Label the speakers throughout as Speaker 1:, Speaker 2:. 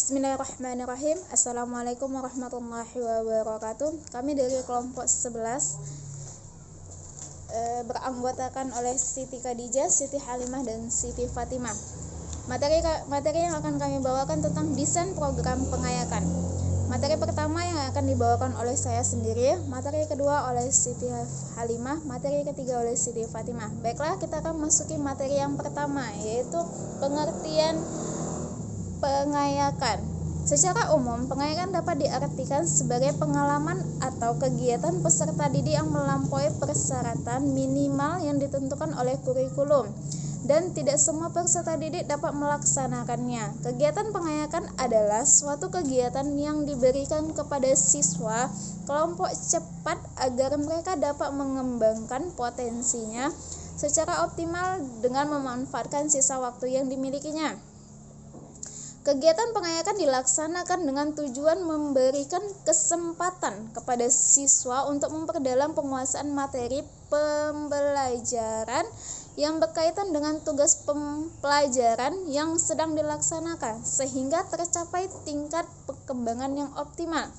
Speaker 1: Bismillahirrahmanirrahim. Assalamualaikum warahmatullahi wabarakatuh. Kami dari kelompok 11 beranggotakan oleh Siti Khadijah, Siti Halimah, dan Siti Fatimah. Materi yang akan kami bawakan tentang desain program pengayakan. Materi pertama yang akan dibawakan oleh saya sendiri, materi kedua oleh Siti Halimah, materi ketiga oleh Siti Fatimah. Baiklah, kita akan masuki materi yang pertama, yaitu pengertian pengayakan. Secara umum, pengayakan dapat diartikan sebagai pengalaman atau kegiatan peserta didik yang melampaui persyaratan minimal yang ditentukan oleh kurikulum, dan tidak semua peserta didik dapat melaksanakannya. Kegiatan pengayakan adalah suatu kegiatan yang diberikan kepada siswa kelompok cepat agar mereka dapat mengembangkan potensinya secara optimal dengan memanfaatkan sisa waktu yang dimilikinya. Kegiatan pengayakan dilaksanakan dengan tujuan memberikan kesempatan kepada siswa untuk memperdalam penguasaan materi pembelajaran yang berkaitan dengan tugas pembelajaran yang sedang dilaksanakan, sehingga tercapai tingkat perkembangan yang optimal.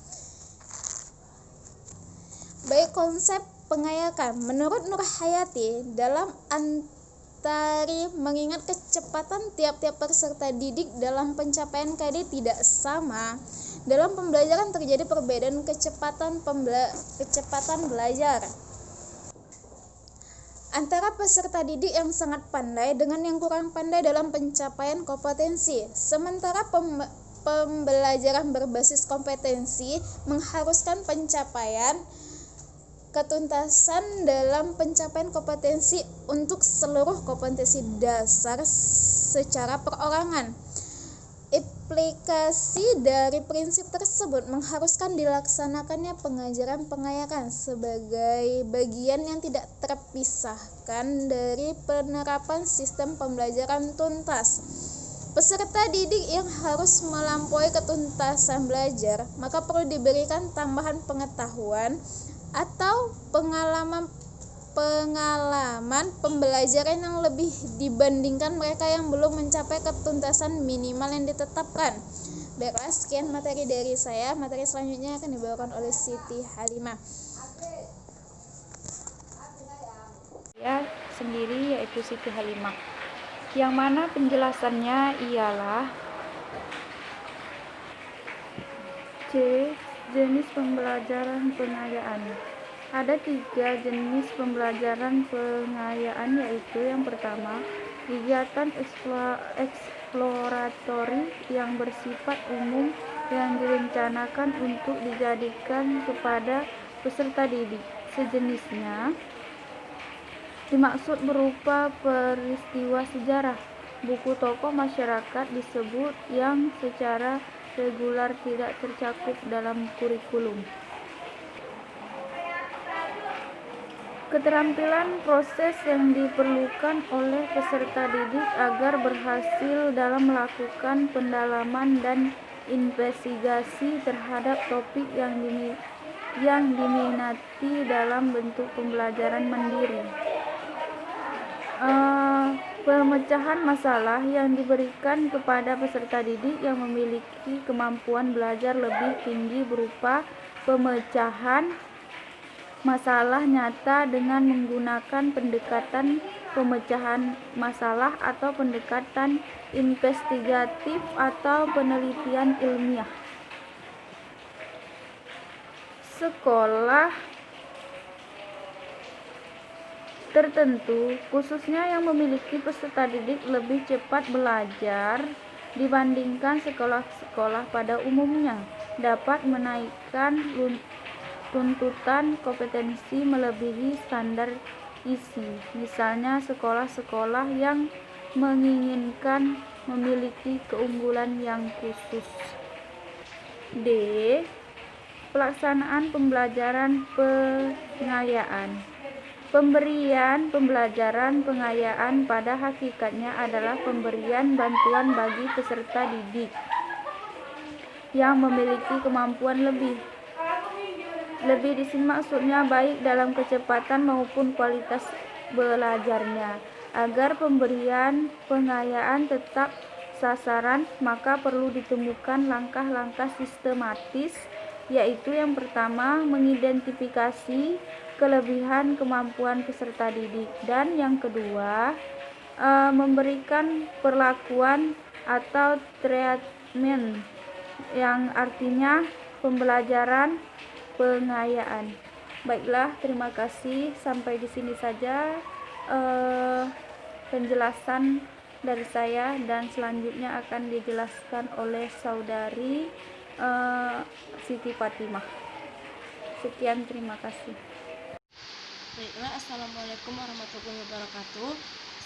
Speaker 1: Baik, konsep pengayakan menurut Nur Hayati dalam Antari mengingat kecepatan tiap-tiap peserta didik dalam pencapaian KD tidak sama. Dalam pembelajaran terjadi perbedaan kecepatan belajar antara peserta didik yang sangat pandai dengan yang kurang pandai dalam pencapaian kompetensi. Sementara pembelajaran berbasis kompetensi mengharuskan pencapaian ketuntasan dalam pencapaian kompetensi untuk seluruh kompetensi dasar secara perorangan. Implikasi dari prinsip tersebut mengharuskan dilaksanakannya pengajaran pengayakan sebagai bagian yang tidak terpisahkan dari penerapan sistem pembelajaran tuntas. Peserta didik yang harus melampaui ketuntasan belajar, maka perlu diberikan tambahan pengetahuan atau pengalaman pembelajaran yang lebih dibandingkan mereka yang belum mencapai ketuntasan minimal yang ditetapkan. Baiklah, sekian materi dari saya. Materi selanjutnya akan dibawakan oleh Siti Halimah.
Speaker 2: Saya sendiri yaitu Siti Halimah, yang mana penjelasannya ialah C. Jenis pembelajaran pengayaan. Ada 3 jenis pembelajaran pengayaan, yaitu yang pertama, kegiatan eksploratori yang bersifat umum yang direncanakan untuk dijadikan kepada peserta didik. Sejenisnya dimaksud berupa peristiwa sejarah, buku tokoh masyarakat disebut yang secara regular tidak tercakup dalam kurikulum. Keterampilan proses yang diperlukan oleh peserta didik agar berhasil dalam melakukan pendalaman dan investigasi terhadap topik yang diminati dalam bentuk pembelajaran mandiri. Pemecahan masalah yang diberikan kepada peserta didik yang memiliki kemampuan belajar lebih tinggi berupa pemecahan masalah nyata dengan menggunakan pendekatan pemecahan masalah atau pendekatan investigatif atau penelitian ilmiah. Sekolah tertentu, khususnya yang memiliki peserta didik lebih cepat belajar dibandingkan sekolah-sekolah pada umumnya, dapat menaikkan tuntutan kompetensi melebihi standar isi. Misalnya sekolah-sekolah yang menginginkan memiliki keunggulan yang khusus. D. Pelaksanaan pembelajaran pengayaan. Pemberian pembelajaran pengayaan pada hakikatnya adalah pemberian bantuan bagi peserta didik yang memiliki kemampuan lebih. Lebih di sini maksudnya baik dalam kecepatan maupun kualitas belajarnya, agar pemberian pengayaan tetap sasaran, maka perlu ditemukan langkah-langkah sistematis, yaitu yang pertama mengidentifikasi kelebihan kemampuan peserta didik, dan yang kedua memberikan perlakuan atau treatment, yang artinya pembelajaran pengayaan. Baiklah, terima kasih. Sampai di sini saja penjelasan dari saya, dan selanjutnya akan dijelaskan oleh saudari Siti Fatimah. Sekian, terima kasih.
Speaker 3: Baiklah, assalamualaikum warahmatullahi wabarakatuh.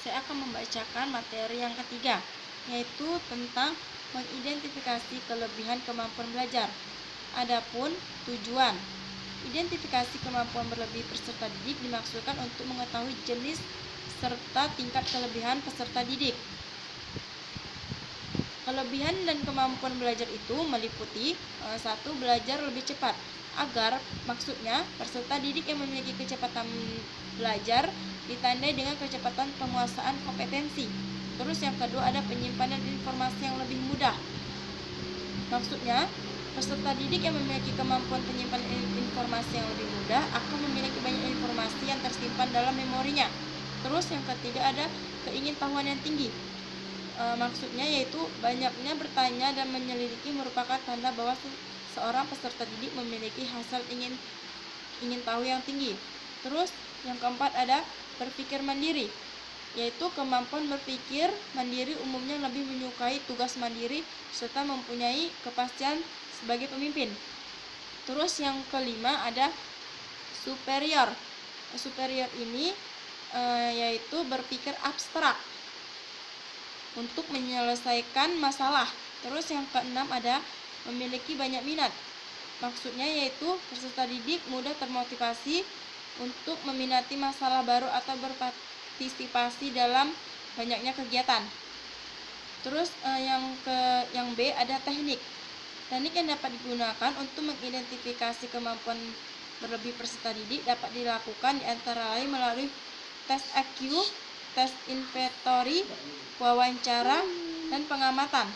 Speaker 3: Saya akan membacakan materi yang ketiga, yaitu tentang mengidentifikasi kelebihan kemampuan belajar. Adapun tujuan, identifikasi kemampuan berlebih peserta didik dimaksudkan untuk mengetahui jenis serta tingkat kelebihan peserta didik. Kelebihan dan kemampuan belajar itu meliputi 1. Belajar lebih cepat, agar maksudnya peserta didik yang memiliki kecepatan belajar ditandai dengan kecepatan penguasaan kompetensi. Terus yang kedua ada penyimpanan informasi yang lebih mudah. Maksudnya peserta didik yang memiliki kemampuan penyimpanan informasi yang lebih mudah akan memiliki banyak informasi yang tersimpan dalam memorinya. Terus yang ketiga ada keingintahuan yang tinggi. Maksudnya yaitu banyaknya bertanya dan menyelidiki merupakan tanda bahwa seorang peserta didik memiliki hasrat ingin tahu yang tinggi. Terus yang keempat ada berpikir mandiri, yaitu kemampuan berpikir mandiri umumnya lebih menyukai tugas mandiri serta mempunyai kepastian sebagai pemimpin. Terus yang kelima ada superior. Superior ini yaitu berpikir abstrak untuk menyelesaikan masalah. Terus yang keenam ada memiliki banyak minat. Maksudnya yaitu peserta didik mudah termotivasi untuk meminati masalah baru atau berpartisipasi dalam banyaknya kegiatan. Terus yang B ada teknik. Teknik yang dapat digunakan untuk mengidentifikasi kemampuan berlebih peserta didik dapat dilakukan antara lain melalui tes IQ, tes inventory, wawancara, dan pengamatan.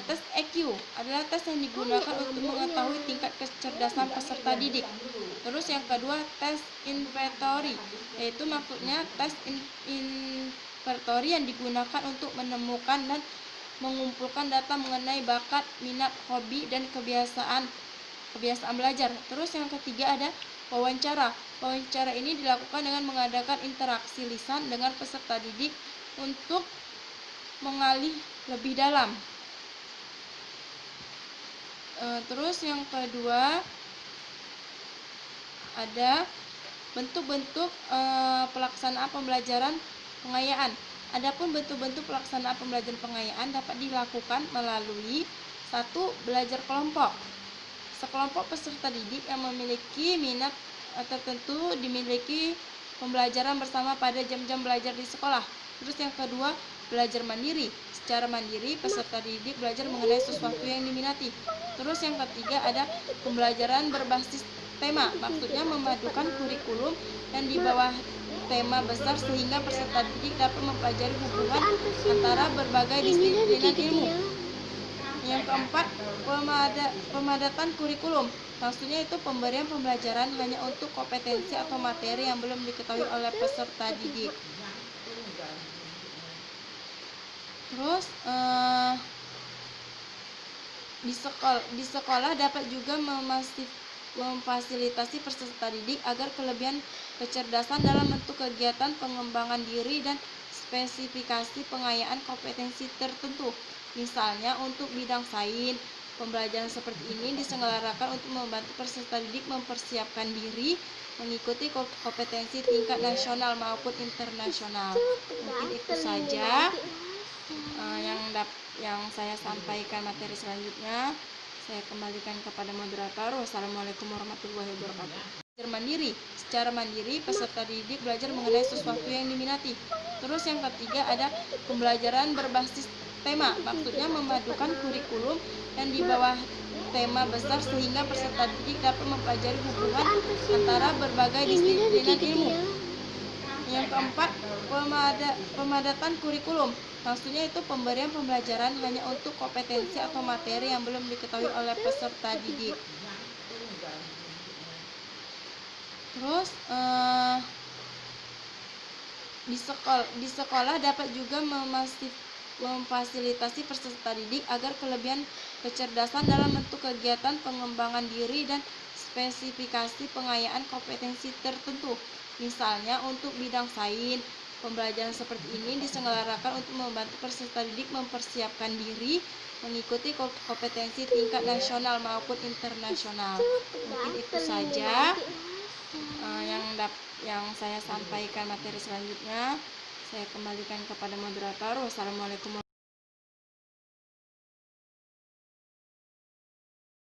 Speaker 3: Tes IQ adalah tes yang digunakan untuk mengetahui tingkat kecerdasan peserta didik. Terus yang kedua tes inventory, yaitu maksudnya tes inventory yang digunakan untuk menemukan dan mengumpulkan data mengenai bakat, minat, hobi, dan kebiasaan belajar. Terus yang ketiga ada wawancara. Wawancara ini dilakukan dengan mengadakan interaksi lisan dengan peserta didik untuk mengalih lebih dalam. Terus yang kedua ada bentuk-bentuk pelaksanaan pembelajaran pengayaan. Adapun bentuk-bentuk pelaksanaan pembelajaran pengayaan dapat dilakukan melalui 1. Belajar kelompok. Sekelompok peserta didik yang memiliki minat tertentu dimiliki pembelajaran bersama pada jam-jam belajar di sekolah. Terus yang kedua belajar mandiri. Secara mandiri peserta didik belajar mengenai sesuatu yang diminati. Terus yang ketiga ada pembelajaran berbasis tema. Maksudnya memadukan kurikulum dan di bawah tema besar sehingga peserta didik dapat mempelajari hubungan antara berbagai disiplin ilmu. Yang keempat, pemadatan kurikulum. Maksudnya itu pemberian pembelajaran hanya untuk kompetensi atau materi yang belum diketahui oleh peserta didik. Terus di sekolah dapat juga memfasilitasi peserta didik agar kelebihan kecerdasan dalam bentuk kegiatan pengembangan diri dan spesifikasi pengayaan kompetensi tertentu. Misalnya untuk bidang sains, pembelajaran seperti ini diselenggarakan untuk membantu peserta didik mempersiapkan diri mengikuti kompetensi tingkat nasional maupun internasional. Mungkin itu saja yang saya sampaikan. Materi selanjutnya saya kembalikan kepada moderator. Wassalamualaikum warahmatullahi wabarakatuh. Belajar mandiri. Secara mandiri peserta didik belajar mengenai sesuatu yang diminati. Terus yang ketiga ada pembelajaran berbasis tema. Maksudnya memadukan kurikulum dan di bawah tema besar sehingga peserta didik dapat mempelajari hubungan antara berbagai disiplin ilmu. Yang keempat, pemadatan kurikulum. Maksudnya itu pemberian pembelajaran hanya untuk kompetensi atau materi yang belum diketahui oleh peserta didik. Terus di sekolah dapat juga memfasilitasi peserta didik agar kelebihan kecerdasan dalam bentuk kegiatan pengembangan diri dan spesifikasi pengayaan kompetensi tertentu. Misalnya untuk bidang sains, pembelajaran seperti ini diselenggarakan untuk membantu peserta didik mempersiapkan diri mengikuti kompetensi tingkat nasional maupun internasional. Mungkin itu saja yang saya sampaikan. Materi selanjutnya saya kembalikan kepada moderator. Wassalamualaikum warahmatullahi wabarakatuh.